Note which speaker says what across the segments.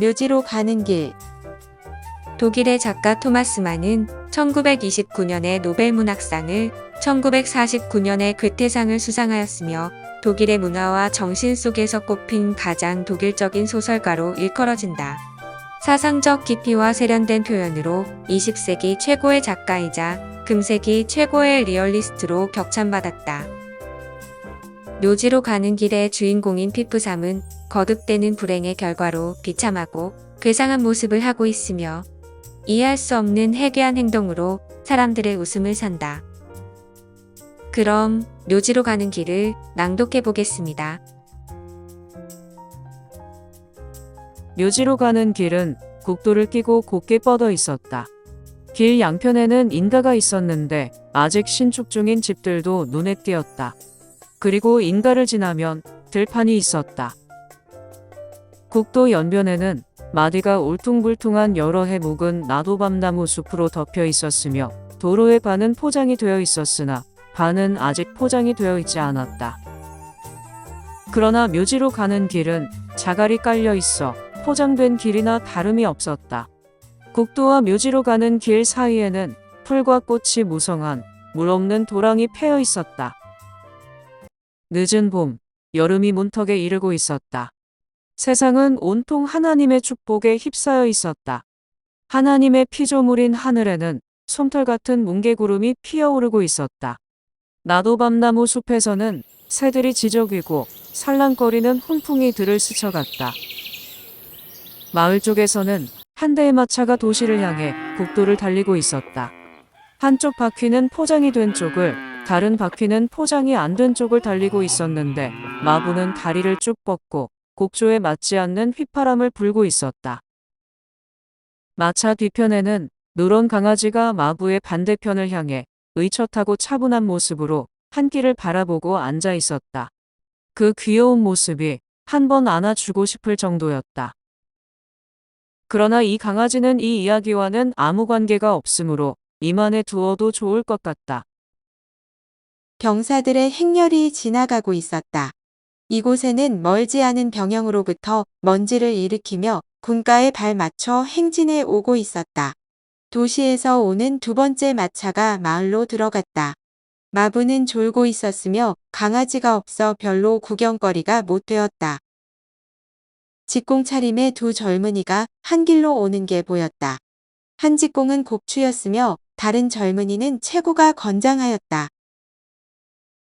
Speaker 1: 묘지로 가는 길. 독일의 작가 토마스 만은 1929년에 노벨문학상을, 1949년에 괴테상을 수상하였으며 독일의 문화와 정신 속에서 꼽힌 가장 독일적인 소설가로 일컬어진다. 사상적 깊이와 세련된 표현으로 20세기 최고의 작가이자 금세기 최고의 리얼리스트로 격찬받았다. 묘지로 가는 길의 주인공인 피프삼은 거듭되는 불행의 결과로 비참하고 괴상한 모습을 하고 있으며 이해할 수 없는 해괴한 행동으로 사람들의 웃음을 산다. 그럼 묘지로 가는 길을 낭독해 보겠습니다.
Speaker 2: 묘지로 가는 길은 국도를 끼고 곧게 뻗어 있었다. 길 양편에는 인가가 있었는데 아직 신축 중인 집들도 눈에 띄었다. 그리고 인가를 지나면 들판이 있었다. 국도 연변에는 마디가 울퉁불퉁한 여러 해 묵은 나도밤나무 숲으로 덮여 있었으며 도로의 반은 포장이 되어 있었으나 반은 아직 포장이 되어 있지 않았다. 그러나 묘지로 가는 길은 자갈이 깔려 있어 포장된 길이나 다름이 없었다. 국도와 묘지로 가는 길 사이에는 풀과 꽃이 무성한 물 없는 도랑이 패여 있었다. 늦은 봄, 여름이 문턱에 이르고 있었다. 세상은 온통 하나님의 축복에 휩싸여 있었다. 하나님의 피조물인 하늘에는 솜털 같은 뭉게구름이 피어오르고 있었다. 나도밤나무 숲에서는 새들이 지저귀고 살랑거리는 훈풍이 들을 스쳐갔다. 마을 쪽에서는 한 대의 마차가 도시를 향해 국도를 달리고 있었다. 한쪽 바퀴는 포장이 된 쪽을, 다른 바퀴는 포장이 안 된 쪽을 달리고 있었는데 마부는 다리를 쭉 뻗고 곡조에 맞지 않는 휘파람을 불고 있었다. 마차 뒤편에는 누런 강아지가 마부의 반대편을 향해 의젓하고 차분한 모습으로 한 길을 바라보고 앉아 있었다. 그 귀여운 모습이 한 번 안아주고 싶을 정도였다. 그러나 이 강아지는 이 이야기와는 아무 관계가 없으므로 입안에 두어도 좋을 것 같다.
Speaker 1: 병사들의 행렬이 지나가고 있었다. 이곳에는 멀지 않은 병영으로부터 먼지를 일으키며 군가에 발 맞춰 행진해 오고 있었다. 도시에서 오는 두 번째 마차가 마을로 들어갔다. 마부는 졸고 있었으며 강아지가 없어 별로 구경거리가 못 되었다. 직공 차림의 두 젊은이가 한 길로 오는 게 보였다. 한 직공은 곱추였으며 다른 젊은이는 체구가 건장하였다.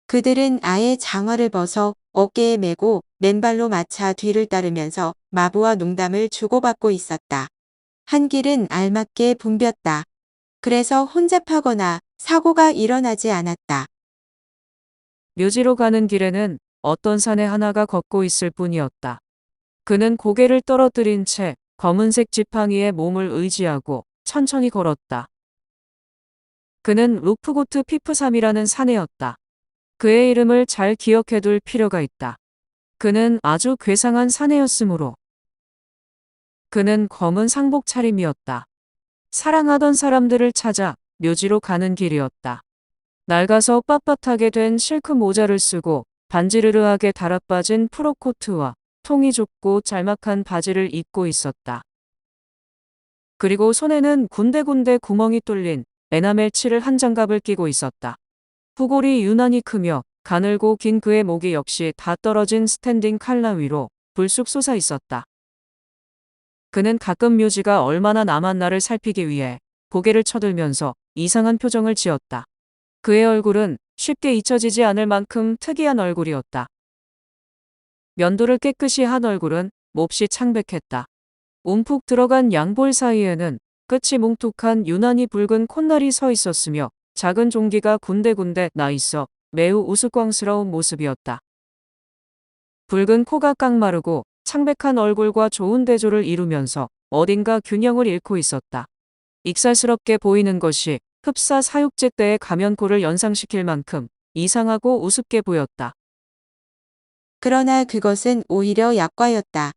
Speaker 1: 그들은 아예 장화를 벗어 어깨에 메고 맨발로 마차 뒤를 따르면서 마부와 농담을 주고받고 있었다. 한 길은 알맞게 붐볐다. 그래서 혼잡하거나 사고가 일어나지 않았다.
Speaker 2: 묘지로 가는 길에는 어떤 사내 하나가 걷고 있을 뿐이었다. 그는 고개를 떨어뜨린 채 검은색 지팡이에 몸을 의지하고 천천히 걸었다. 그는 루프고트 피프삼이라는 사내였다. 그의 이름을 잘 기억해둘 필요가 있다. 그는 아주 괴상한 사내였으므로. 그는 검은 상복 차림이었다. 사랑하던 사람들을 찾아 묘지로 가는 길이었다. 낡아서 빳빳하게 된 실크 모자를 쓰고 반지르르하게 달아빠진 프로코트와 통이 좁고 짤막한 바지를 입고 있었다. 그리고 손에는 군데군데 구멍이 뚫린 에나멜 칠을 한 장갑을 끼고 있었다. 후골이 유난히 크며 가늘고 긴 그의 목이 역시 다 떨어진 스탠딩 칼라 위로 불쑥 솟아 있었다. 그는 가끔 묘지가 얼마나 남았나를 살피기 위해 고개를 쳐들면서 이상한 표정을 지었다. 그의 얼굴은 쉽게 잊혀지지 않을 만큼 특이한 얼굴이었다. 면도를 깨끗이 한 얼굴은 몹시 창백했다. 움푹 들어간 양볼 사이에는 끝이 뭉툭한 유난히 붉은 콧날이 서 있었으며 작은 종기가 군데군데 나 있어 매우 우스꽝스러운 모습이었다. 붉은 코가 깡마르고 창백한 얼굴과 좋은 대조를 이루면서 어딘가 균형을 잃고 있었다. 익살스럽게 보이는 것이 흡사 사육제 때의 가면코를 연상시킬 만큼 이상하고 우습게 보였다.
Speaker 1: 그러나 그것은 오히려 약과였다.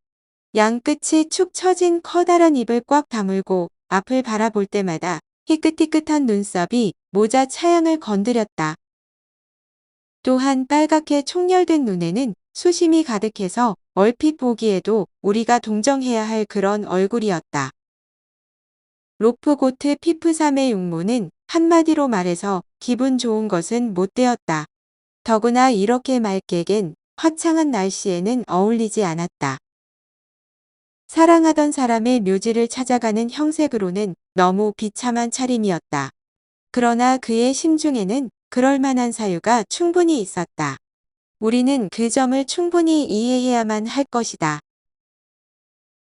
Speaker 1: 양 끝이 축 처진 커다란 입을 꽉 다물고 앞을 바라볼 때마다 희끗희끗한 눈썹이 모자 차양을 건드렸다. 또한 빨갛게 총열된 눈에는 수심이 가득해서 얼핏 보기에도 우리가 동정해야 할 그런 얼굴이었다. 로프고트 피프삼의 육모는 한마디로 말해서 기분 좋은 것은 못 되었다. 더구나 이렇게 맑게겐 화창한 날씨에는 어울리지 않았다. 사랑하던 사람의 묘지를 찾아가는 형색으로는 너무 비참한 차림이었다. 그러나 그의 심중에는 그럴 만한 사유가 충분히 있었다. 우리는 그 점을 충분히 이해해야만 할 것이다.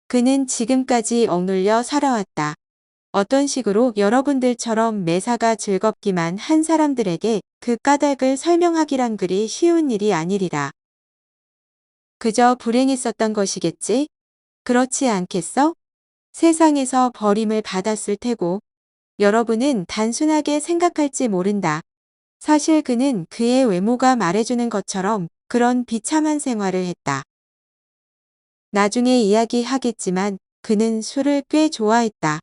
Speaker 1: 그는 지금까지 억눌려 살아왔다. 어떤 식으로 여러분들처럼 매사가 즐겁기만 한 사람들에게 그 까닭을 설명하기란 그리 쉬운 일이 아니리라. 그저 불행했었던 것이겠지? 그렇지 않겠어? 세상에서 버림을 받았을 테고 여러분은 단순하게 생각할지 모른다. 사실 그는 그의 외모가 말해주는 것처럼 그런 비참한 생활을 했다. 나중에 이야기하겠지만 그는 술을 꽤 좋아했다.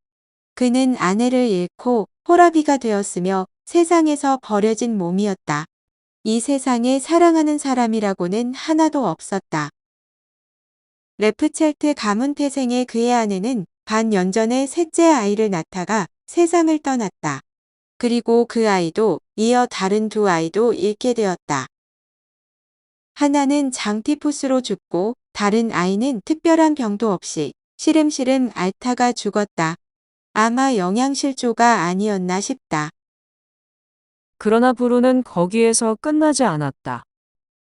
Speaker 1: 그는 아내를 잃고 호라비가 되었으며 세상에서 버려진 몸이었다. 이 세상에 사랑하는 사람이라고는 하나도 없었다. 레프첼트 가문 태생의 그의 아내는 반년 전에 셋째 아이를 낳다가 세상을 떠났다. 그리고 그 아이도 이어 다른 두 아이도 잃게 되었다. 하나는 장티푸스로 죽고 다른 아이는 특별한 병도 없이 시름시름 앓다가 죽었다. 아마 영양실조가 아니었나 싶다.
Speaker 2: 그러나 부르는 거기에서 끝나지 않았다.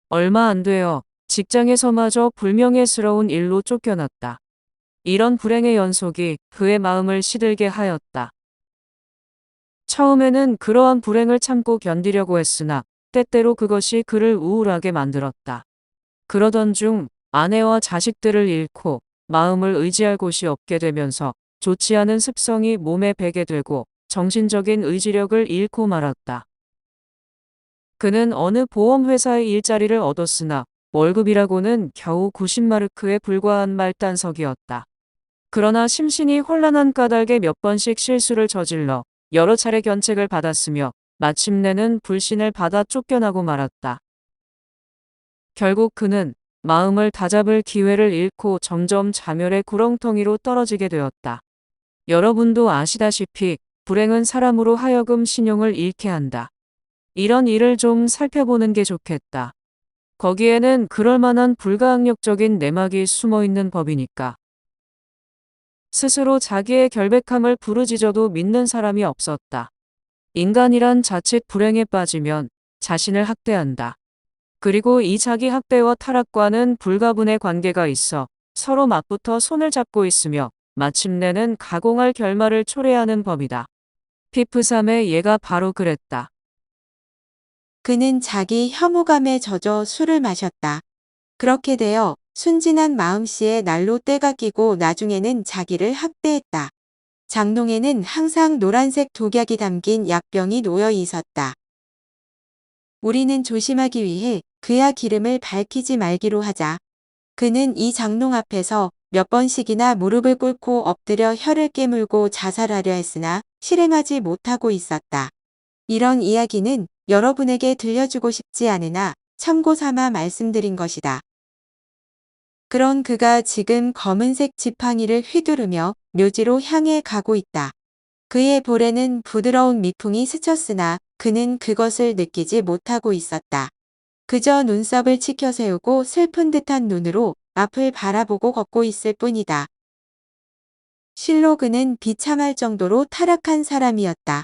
Speaker 2: 얼마 안 되어 직장에서마저 불명예스러운 일로 쫓겨났다. 이런 불행의 연속이 그의 마음을 시들게 하였다. 처음에는 그러한 불행을 참고 견디려고 했으나 때때로 그것이 그를 우울하게 만들었다. 그러던 중 아내와 자식들을 잃고 마음을 의지할 곳이 없게 되면서 좋지 않은 습성이 몸에 배게 되고 정신적인 의지력을 잃고 말았다. 그는 어느 보험회사의 일자리를 얻었으나 월급이라고는 겨우 90마르크에 불과한 말단석이었다. 그러나 심신이 혼란한 까닭에 몇 번씩 실수를 저질러 여러 차례 견책을 받았으며 마침내는 불신을 받아 쫓겨나고 말았다. 결국 그는 마음을 다잡을 기회를 잃고 점점 자멸의 구렁텅이로 떨어지게 되었다. 여러분도 아시다시피 불행은 사람으로 하여금 신용을 잃게 한다. 이런 일을 좀 살펴보는 게 좋겠다. 거기에는 그럴 만한 불가항력적인 내막이 숨어 있는 법이니까. 스스로 자기의 결백함을 부르짖어도 믿는 사람이 없었다. 인간이란 자칫 불행에 빠지면 자신을 학대한다. 그리고 이 자기 학대와 타락과는 불가분의 관계가 있어 서로 맞붙어 손을 잡고 있으며 마침내는 가공할 결말을 초래하는 법이다. 피프삼의 예가 바로 그랬다.
Speaker 1: 그는 자기 혐오감에 젖어 술을 마셨다. 그렇게 되어 순진한 마음씨에 날로 때가 끼고 나중에는 자기를 학대했다. 장롱에는 항상 노란색 독약이 담긴 약병이 놓여 있었다. 우리는 조심하기 위해 그야 기름을 밝히지 말기로 하자. 그는 이 장롱 앞에서 몇 번씩이나 무릎을 꿇고 엎드려 혀를 깨물고 자살하려 했으나 실행하지 못하고 있었다. 이런 이야기는 여러분에게 들려주고 싶지 않으나 참고 삼아 말씀드린 것이다. 그런 그가 지금 검은색 지팡이를 휘두르며 묘지로 향해 가고 있다. 그의 볼에는 부드러운 미풍이 스쳤으나 그는 그것을 느끼지 못하고 있었다. 그저 눈썹을 치켜세우고 슬픈 듯한 눈으로 앞을 바라보고 걷고 있을 뿐이다. 실로 그는 비참할 정도로 타락한 사람이었다.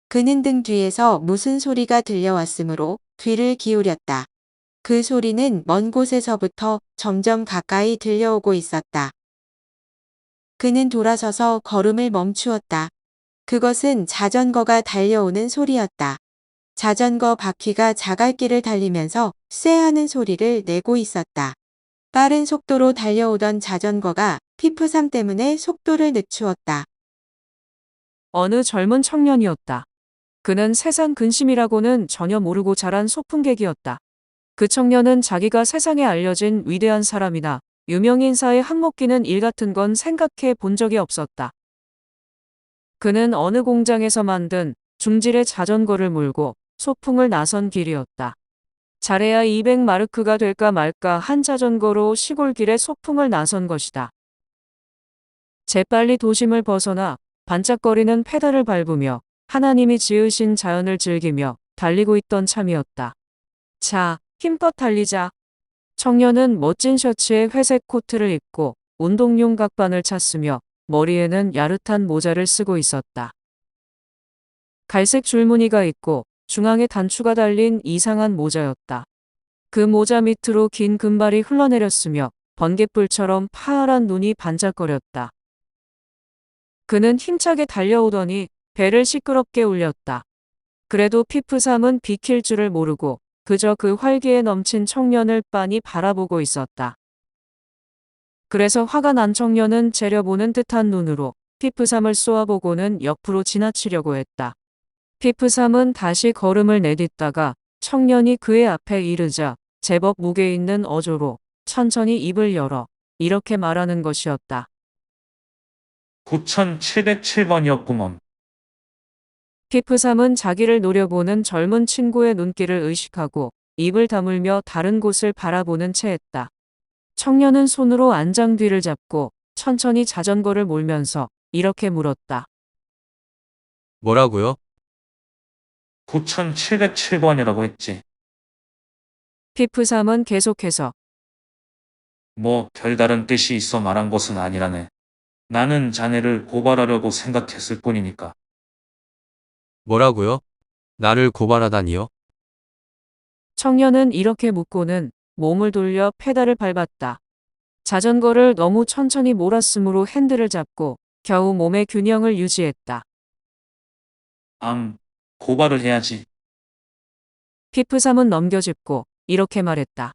Speaker 1: 그는 등 뒤에서 무슨 소리가 들려왔으므로 귀를 기울였다. 그 소리는 먼 곳에서부터 점점 가까이 들려오고 있었다. 그는 돌아서서 걸음을 멈추었다. 그것은 자전거가 달려오는 소리였다. 자전거 바퀴가 자갈길을 달리면서 쇠하는 소리를 내고 있었다. 빠른 속도로 달려오던 자전거가 피프삼 때문에 속도를 늦추었다.
Speaker 2: 어느 젊은 청년이었다. 그는 세상 근심이라고는 전혀 모르고 자란 소풍객이었다. 그 청년은 자기가 세상에 알려진 위대한 사람이나 유명인사의 한몫 끼는 일 같은 건 생각해 본 적이 없었다. 그는 어느 공장에서 만든 중질의 자전거를 몰고 소풍을 나선 길이었다. 잘해야 200마르크가 될까 말까 한 자전거로 시골길에 소풍을 나선 것이다. 재빨리 도심을 벗어나 반짝거리는 페달을 밟으며 하나님이 지으신 자연을 즐기며 달리고 있던 참이었다. 자, 힘껏 달리자. 청년은 멋진 셔츠에 회색 코트를 입고 운동용 각반을 찼으며 머리에는 야릇한 모자를 쓰고 있었다. 갈색 줄무늬가 있고 중앙에 단추가 달린 이상한 모자였다. 그 모자 밑으로 긴 금발이 흘러내렸으며 번갯불처럼 파란 눈이 반짝거렸다. 그는 힘차게 달려오더니 배를 시끄럽게 울렸다. 그래도 피프삼은 비킬 줄을 모르고 그저 그 활기에 넘친 청년을 빤히 바라보고 있었다. 그래서 화가 난 청년은 재려보는 듯한 눈으로 피프삼을 쏘아보고는 옆으로 지나치려고 했다. 피프삼은 다시 걸음을 내딛다가 청년이 그의 앞에 이르자 제법 무게 있는 어조로 천천히 입을 열어 이렇게 말하는 것이었다.
Speaker 3: 9707번이었구먼.
Speaker 2: 피프삼은 자기를 노려보는 젊은 친구의 눈길을 의식하고 입을 다물며 다른 곳을 바라보는 채했다. 청년은 손으로 안장 뒤를 잡고 천천히 자전거를 몰면서 이렇게 물었다.
Speaker 4: 뭐라고요?
Speaker 3: 9707번이라고 했지.
Speaker 2: 피프삼은 계속해서
Speaker 3: 뭐 별다른 뜻이 있어 말한 것은 아니라네. 나는 자네를 고발하려고 생각했을 뿐이니까.
Speaker 4: 뭐라고요? 나를 고발하다니요?
Speaker 2: 청년은 이렇게 묻고는 몸을 돌려 페달을 밟았다. 자전거를 너무 천천히 몰았으므로 핸들을 잡고 겨우 몸의 균형을 유지했다.
Speaker 3: 고발을 해야지.
Speaker 2: 피프삼은 넘겨짚고 이렇게 말했다.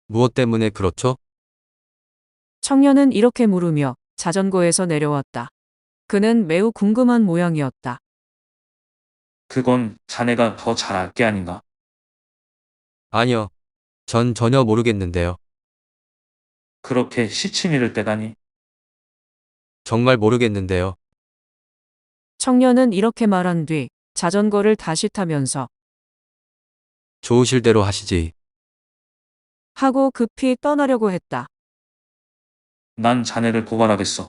Speaker 4: 무엇 때문에 그렇죠?
Speaker 2: 청년은 이렇게 물으며 자전거에서 내려왔다. 그는 매우 궁금한 모양이었다.
Speaker 3: 그건 자네가 더 잘 알 게 아닌가?
Speaker 4: 아니요. 전 전혀 모르겠는데요.
Speaker 3: 그렇게 시치미를 떼다니.
Speaker 4: 정말 모르겠는데요.
Speaker 2: 청년은 이렇게 말한 뒤 자전거를 다시 타면서
Speaker 4: 좋으실 대로 하시지.
Speaker 2: 하고 급히 떠나려고 했다.
Speaker 3: 난 자네를 고발하겠어.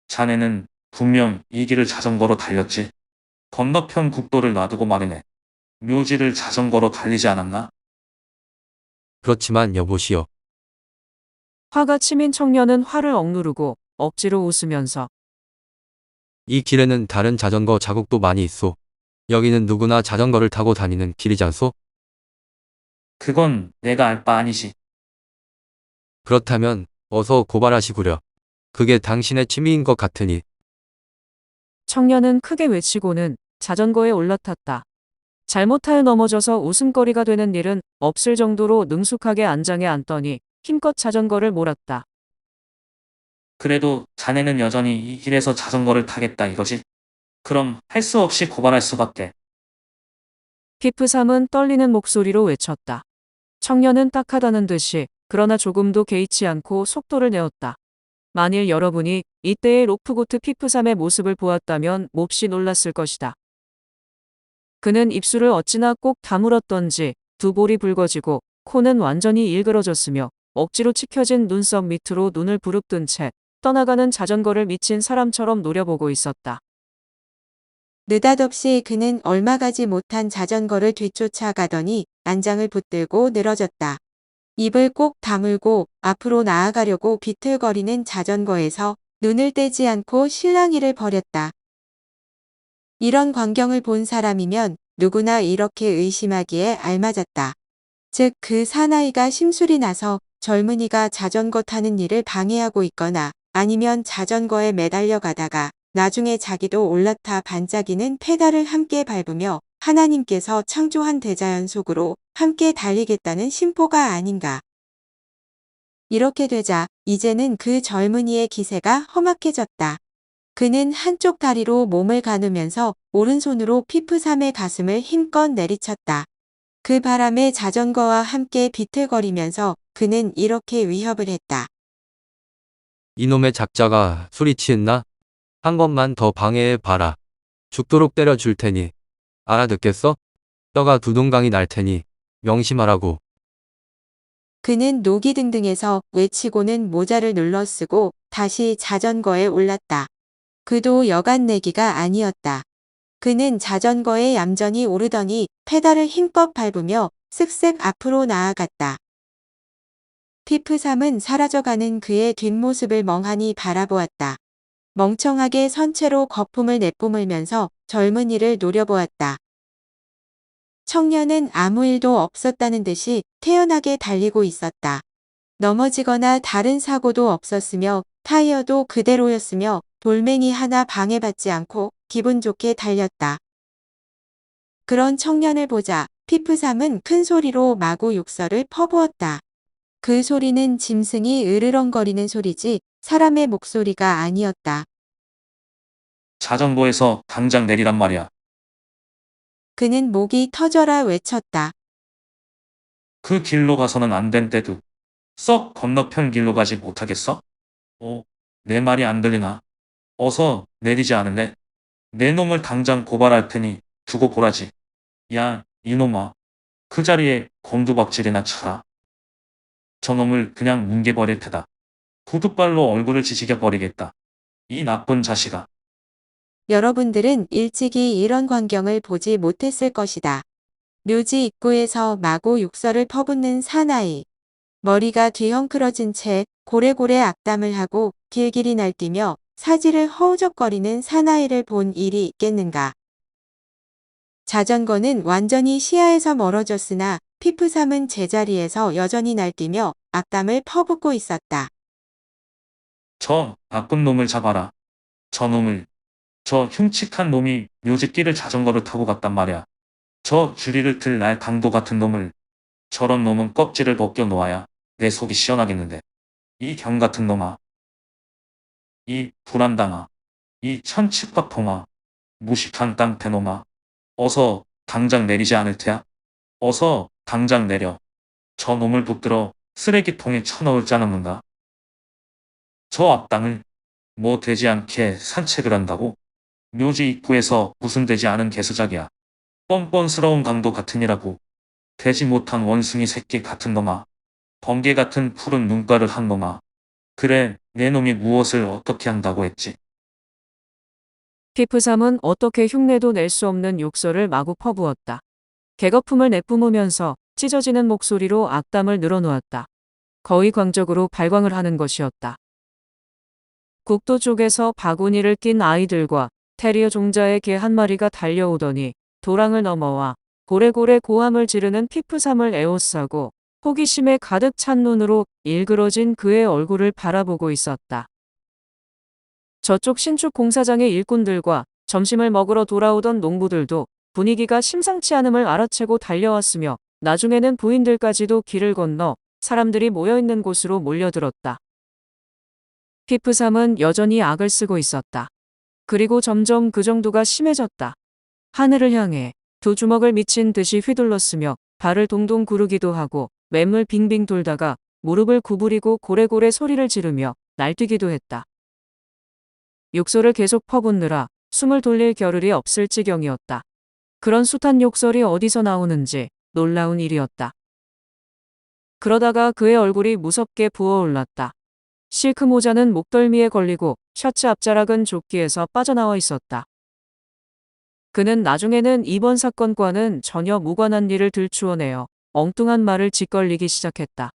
Speaker 3: 자네는 분명 이 길을 자전거로 달렸지. 건너편 국도를 놔두고 말이네. 묘지를 자전거로 달리지 않았나?
Speaker 4: 그렇지만 여보시오.
Speaker 2: 화가 치민 청년은 화를 억누르고 억지로 웃으면서
Speaker 4: 이 길에는 다른 자전거 자국도 많이 있소. 여기는 누구나 자전거를 타고 다니는 길이잖소?
Speaker 3: 그건 내가 알 바 아니지.
Speaker 4: 그렇다면 어서 고발하시구려. 그게 당신의 취미인 것 같으니.
Speaker 2: 청년은 크게 외치고는 자전거에 올라탔다. 잘못하여 넘어져서 웃음거리가 되는 일은 없을 정도로 능숙하게 안장에 앉더니 힘껏 자전거를 몰았다.
Speaker 3: 그래도 자네는 여전히 이 길에서 자전거를 타겠다 이거지? 그럼 할 수 없이 고발할 수밖에.
Speaker 2: 피프삼은 떨리는 목소리로 외쳤다. 청년은 딱하다는 듯이 그러나 조금도 개의치 않고 속도를 내었다. 만일 여러분이 이때의 로프고트 피프삼의 모습을 보았다면 몹시 놀랐을 것이다. 그는 입술을 어찌나 꼭 다물었던지 두 볼이 붉어지고 코는 완전히 일그러졌으며 억지로 치켜진 눈썹 밑으로 눈을 부릅뜬 채 떠나가는 자전거를 미친 사람처럼 노려보고 있었다.
Speaker 1: 느닷없이 그는 얼마 가지 못한 자전거를 뒤쫓아가더니 안장을 붙들고 늘어졌다. 입을 꼭 다물고 앞으로 나아가려고 비틀거리는 자전거에서 눈을 떼지 않고 실랑이를 벌였다. 이런 광경을 본 사람이면 누구나 이렇게 의심하기에 알맞았다. 즉 그 사나이가 심술이 나서 젊은이가 자전거 타는 일을 방해하고 있거나 아니면 자전거에 매달려 가다가 나중에 자기도 올라타 반짝이는 페달을 함께 밟으며 하나님께서 창조한 대자연 속으로 함께 달리겠다는 심보가 아닌가. 이렇게 되자 이제는 그 젊은이의 기세가 험악해졌다. 그는 한쪽 다리로 몸을 가누면서 오른손으로 피프삼의 가슴을 힘껏 내리쳤다. 그 바람에 자전거와 함께 비틀거리면서 그는 이렇게 위협을 했다.
Speaker 4: 이놈의 작자가 술이 취했나? 한 번만 더 방해해 봐라. 죽도록 때려줄 테니. 알아듣겠어? 뼈가 두 동강이 날 테니. 명심하라고.
Speaker 1: 그는 노기등등해서 외치고는 모자를 눌러 쓰고 다시 자전거에 올랐다. 그도 여간 내기가 아니었다. 그는 자전거에 얌전히 오르더니 페달을 힘껏 밟으며 쓱쓱 앞으로 나아갔다. 피프삼은 사라져가는 그의 뒷모습을 멍하니 바라보았다. 멍청하게 선체로 거품을 내뿜으면서 젊은이를 노려보았다. 청년은 아무 일도 없었다는 듯이 태연하게 달리고 있었다. 넘어지거나 다른 사고도 없었으며 타이어도 그대로였으며 돌멩이 하나 방해받지 않고 기분 좋게 달렸다. 그런 청년을 보자 피프삼은 큰 소리로 마구 욕설을 퍼부었다. 그 소리는 짐승이 으르렁거리는 소리지 사람의 목소리가 아니었다.
Speaker 3: 자전거에서 당장 내리란 말이야.
Speaker 1: 그는 목이 터져라 외쳤다.
Speaker 3: 그 길로 가서는 안 된대도 썩 건너편 길로 가지 못하겠어? 내 말이 안 들리나? 어서 내리지 않을래? 내 놈을 당장 고발할 테니 두고 보라지. 야, 이놈아. 그 자리에 곤두박질이나 쳐라. 저놈을 그냥 뭉개버릴 테다. 구두발로 얼굴을 지지겨 버리겠다. 이 나쁜 자식아.
Speaker 1: 여러분들은 일찍이 이런 광경을 보지 못했을 것이다. 묘지 입구에서 마구 욕설을 퍼붓는 사나이. 머리가 뒤엉클어진 채 고래고래 악담을 하고 길길이 날뛰며 사지를 허우적거리는 사나이를 본 일이 있겠는가. 자전거는 완전히 시야에서 멀어졌으나 피프삼은 제자리에서 여전히 날뛰며 악담을 퍼붓고 있었다.
Speaker 3: 저 나쁜 놈을 잡아라. 저 놈을. 저 흉측한 놈이 묘지길을 자전거를 타고 갔단 말이야. 저 주리를 들 날 강도 같은 놈을. 저런 놈은 껍질을 벗겨 놓아야 내 속이 시원하겠는데. 이 경 같은 놈아. 이 불안당아. 이 천치밥통아. 무식한 깡패놈아. 어서 당장 내리지 않을 테야. 어서 당장 내려. 저 놈을 붙들어 쓰레기통에 쳐넣을 자는가. 저 악당을 뭐 되지 않게 산책을 한다고? 묘지 입구에서 무슨 되지 않은 개수작이야. 뻔뻔스러운 강도 같으니라고. 되지 못한 원숭이 새끼 같은 놈아. 번개 같은 푸른 눈가를 한 놈아. 그래, 내 놈이 무엇을 어떻게 한다고 했지?
Speaker 2: 피프삼은 어떻게 흉내도 낼 수 없는 욕설을 마구 퍼부었다. 개거품을 내뿜으면서 찢어지는 목소리로 악담을 늘어놓았다. 거의 광적으로 발광을 하는 것이었다. 국도 쪽에서 바구니를 낀 아이들과 테리어 종자의 개 한 마리가 달려오더니 도랑을 넘어와 고래고래 고함을 지르는 피프삼을 에워싸고 호기심에 가득 찬 눈으로 일그러진 그의 얼굴을 바라보고 있었다. 저쪽 신축 공사장의 일꾼들과 점심을 먹으러 돌아오던 농부들도 분위기가 심상치 않음을 알아채고 달려왔으며 나중에는 부인들까지도 길을 건너 사람들이 모여있는 곳으로 몰려들었다. 피프삼은 여전히 악을 쓰고 있었다. 그리고 점점 그 정도가 심해졌다. 하늘을 향해 두 주먹을 미친 듯이 휘둘렀으며 발을 동동 구르기도 하고 맹물 빙빙 돌다가 무릎을 구부리고 고래고래 소리를 지르며 날뛰기도 했다. 욕설을 계속 퍼붓느라 숨을 돌릴 겨를이 없을 지경이었다. 그런 숱한 욕설이 어디서 나오는지 놀라운 일이었다. 그러다가 그의 얼굴이 무섭게 부어올랐다. 실크 모자는 목덜미에 걸리고 셔츠 앞자락은 조끼에서 빠져나와 있었다. 그는 나중에는 이번 사건과는 전혀 무관한 일을 들추어내어 엉뚱한 말을 짓걸리기 시작했다.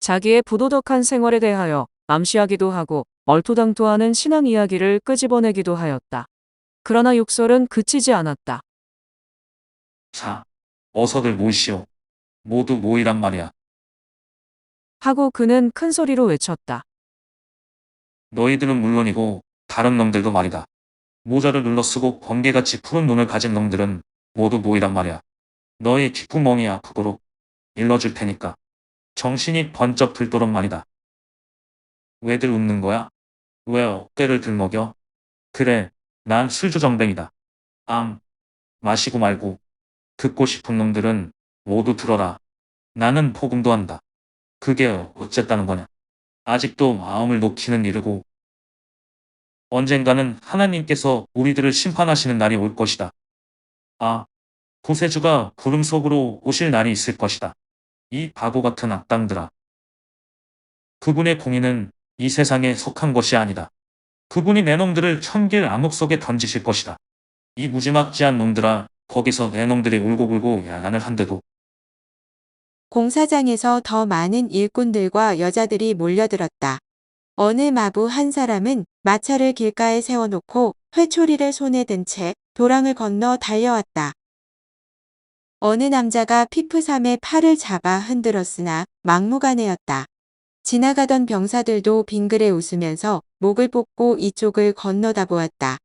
Speaker 2: 자기의 부도덕한 생활에 대하여 암시하기도 하고 얼토당토하는 신앙 이야기를 끄집어내기도 하였다. 그러나 욕설은 그치지 않았다.
Speaker 3: 자, 어서들 모이시오. 모두 모이란 말이야.
Speaker 2: 하고 그는 큰 소리로 외쳤다.
Speaker 3: 너희들은 물론이고 다른 놈들도 말이다. 모자를 눌러쓰고 번개같이 푸른 눈을 가진 놈들은 모두 모이란 말이야. 너희 귓구멍이 아프도록 일러줄 테니까 정신이 번쩍 들도록 말이다. 왜들 웃는 거야? 왜 어깨를 들먹여? 그래, 난 술주정뱅이다. 마시고 말고 듣고 싶은 놈들은 모두 들어라. 나는 복음도 한다. 그게 어쨌다는 거냐? 아직도 마음을 놓기는 이르고 언젠가는 하나님께서 우리들을 심판하시는 날이 올 것이다. 구세주가 구름 속으로 오실 날이 있을 것이다. 이 바보 같은 악당들아. 그분의 공의는 이 세상에 속한 것이 아니다. 그분이 내 놈들을 천길 암흑 속에 던지실 것이다. 이 무지막지한 놈들아, 거기서 내 놈들이 울고불고 야단을 한대도
Speaker 1: 공사장에서 더 많은 일꾼들과 여자들이 몰려들었다. 어느 마부 한 사람은 마차를 길가에 세워놓고 회초리를 손에 든 채 도랑을 건너 달려왔다. 어느 남자가 피프삼의 팔을 잡아 흔들었으나 막무가내였다. 지나가던 병사들도 빙그레 웃으면서 목을 뽑고 이쪽을 건너다 보았다.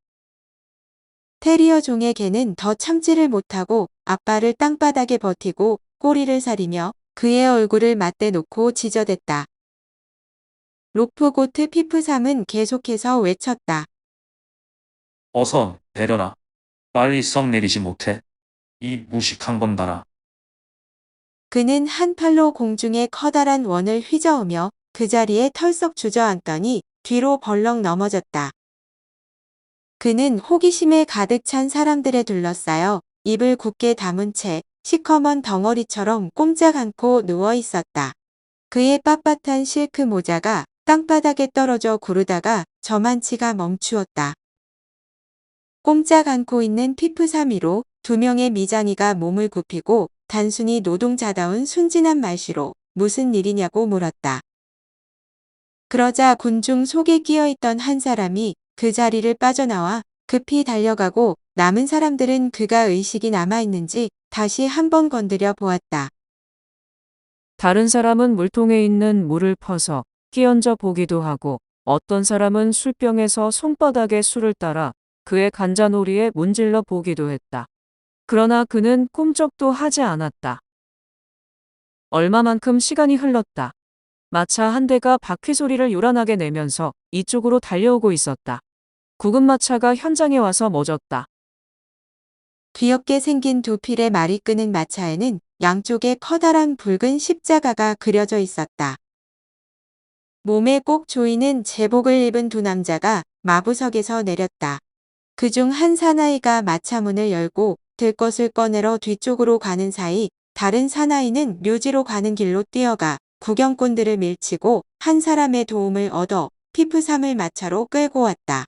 Speaker 1: 테리어 종의 개는 더 참지를 못하고 앞발을 땅바닥에 버티고 꼬리를 사리며 그의 얼굴을 맞대 놓고 지저댔다. 로프고트 피프삼은 계속해서 외쳤다.
Speaker 3: 어서 내려라. 빨리 썩 내리지 못해. 이 무식한 건달아.
Speaker 1: 그는 한 팔로 공중에 커다란 원을 휘저으며 그 자리에 털썩 주저앉더니 뒤로 벌렁 넘어졌다. 그는 호기심에 가득 찬 사람들에 둘러싸여 입을 굳게 다문 채 시커먼 덩어리처럼 꼼짝 않고 누워 있었다. 그의 빳빳한 실크 모자가 땅바닥에 떨어져 구르다가 저만치가 멈추었다. 꼼짝 않고 있는 피프삼 위로 두 명의 미장이가 몸을 굽히고 단순히 노동자다운 순진한 말씨로 무슨 일이냐고 물었다. 그러자 군중 속에 끼어있던 한 사람이 그 자리를 빠져나와 급히 달려가고 남은 사람들은 그가 의식이 남아있는지 다시 한번 건드려 보았다.
Speaker 2: 다른 사람은 물통에 있는 물을 퍼서 끼얹어 보기도 하고 어떤 사람은 술병에서 손바닥에 술을 따라 그의 간자놀이에 문질러 보기도 했다. 그러나 그는 꼼짝도 하지 않았다. 얼마만큼 시간이 흘렀다. 마차 한 대가 바퀴 소리를 요란하게 내면서 이쪽으로 달려오고 있었다. 구급마차가 현장에 와서 멎었다.
Speaker 1: 귀엽게 생긴 두 필의 말이 끄는 마차에는 양쪽에 커다란 붉은 십자가가 그려져 있었다. 몸에 꼭 조이는 제복을 입은 두 남자가 마부석에서 내렸다. 그중 한 사나이가 마차 문을 열고 들 것을 꺼내러 뒤쪽으로 가는 사이 다른 사나이는 묘지로 가는 길로 뛰어가 구경꾼들을 밀치고 한 사람의 도움을 얻어 피프삼을 마차로 끌고 왔다.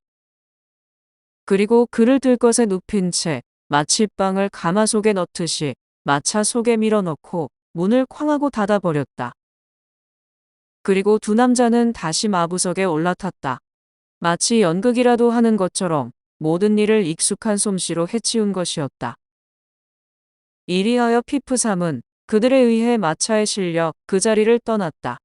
Speaker 2: 그리고 그를 들 것에 눕힌 채 마취빵을 가마속에 넣듯이 마차 속에 밀어넣고 문을 쾅하고 닫아버렸다. 그리고 두 남자는 다시 마부석에 올라탔다. 마치 연극이라도 하는 것처럼 모든 일을 익숙한 솜씨로 해치운 것이었다. 이리하여 피프삼은 그들에 의해 마차에 실려 그 자리를 떠났다.